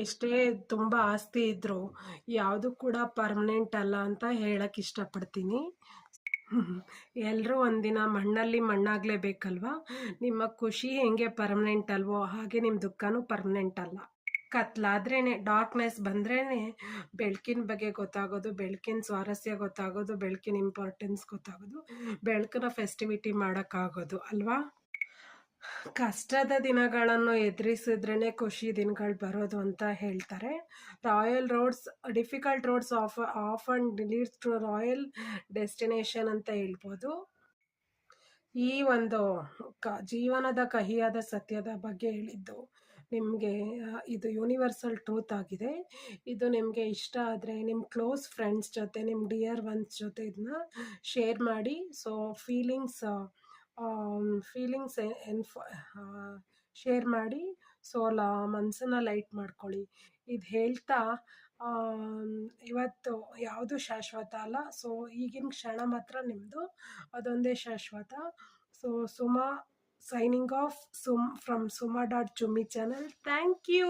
ಎಷ್ಟೇ ತುಂಬ ಆಸ್ತಿ ಇದ್ದರೂ ಯಾವುದು ಕೂಡ ಪರ್ಮನೆಂಟ್ ಅಲ್ಲ ಅಂತ ಹೇಳಕ್ಕೆ ಇಷ್ಟಪಡ್ತೀನಿ. ಎಲ್ಲರೂ ಒಂದಿನ ಮಣ್ಣಲ್ಲಿ ಮಣ್ಣಾಗಲೇಬೇಕಲ್ವಾ? ನಿಮ್ಮ ಖುಷಿ ಹೆಂಗೆ ಪರ್ಮನೆಂಟ್ ಅಲ್ವೋ ಹಾಗೆ ನಿಮ್ಮ ದುಃಖನೂ ಪರ್ಮನೆಂಟ್ ಅಲ್ಲ. ಕತ್ಲಾದ್ರೇನೆ, ಡಾರ್ಕ್ನೆಸ್ ಬಂದ್ರೇನೆ ಬೆಳಕಿನ ಬಗ್ಗೆ ಗೊತ್ತಾಗೋದು, ಬೆಳಕಿನ ಸ್ವಾರಸ್ಯ ಗೊತ್ತಾಗೋದು, ಬೆಳಕಿನ ಇಂಪಾರ್ಟೆನ್ಸ್ ಗೊತ್ತಾಗೋದು, ಬೆಳಕನ್ನ ಫೆಸ್ಟಿವಿಟಿ ಮಾಡೋಕ್ಕಾಗೋದು ಅಲ್ವಾ? ಕಷ್ಟದ ದಿನಗಳನ್ನು ಎದುರಿಸಿದ್ರೇ ಖುಷಿ ದಿನಗಳು ಬರೋದು ಅಂತ ಹೇಳ್ತಾರೆ. Royal roads difficult roads often leads to royal destination ಅಂತ ಹೇಳ್ಬೋದು. ಈ ಒಂದು ಜೀವನದ ಕಹಿಯಾದ ಸತ್ಯದ ಬಗ್ಗೆ ಹೇಳಿದ್ದು ನಿಮಗೆ ಇದು ಯೂನಿವರ್ಸಲ್ ಟ್ರೂತ್ ಆಗಿದೆ. ಇದು ನಿಮಗೆ ಇಷ್ಟ ಆದರೆ ನಿಮ್ಮ ಕ್ಲೋಸ್ ಫ್ರೆಂಡ್ಸ್ ಜೊತೆ, ನಿಮ್ಮ ಡಿಯರ್ ಒನ್ಸ್ ಜೊತೆ ಇದನ್ನ ಶೇರ್ ಮಾಡಿ. ಸೊ ಫೀಲಿಂಗ್ಸ್ ಶೇರ್ ಮಾಡಿ. ಸೊ ಮನಸ್ಸನ್ನ ಲೈಟ್ ಮಾಡ್ಕೊಳ್ಳಿ. ಇದು ಹೇಳ್ತಾ ಇವತ್ತು ಯಾವುದು ಶಾಶ್ವತ ಅಲ್ಲ. ಸೊ ಈಗಿನ ಕ್ಷಣ ಮಾತ್ರ ನಿಮ್ಮದು, ಅದೊಂದೇ ಶಾಶ್ವತ. So Suma signing off from ಸುಮಾ.ಚುಮ್ಮಿ ಚಾನಲ್. Thank you.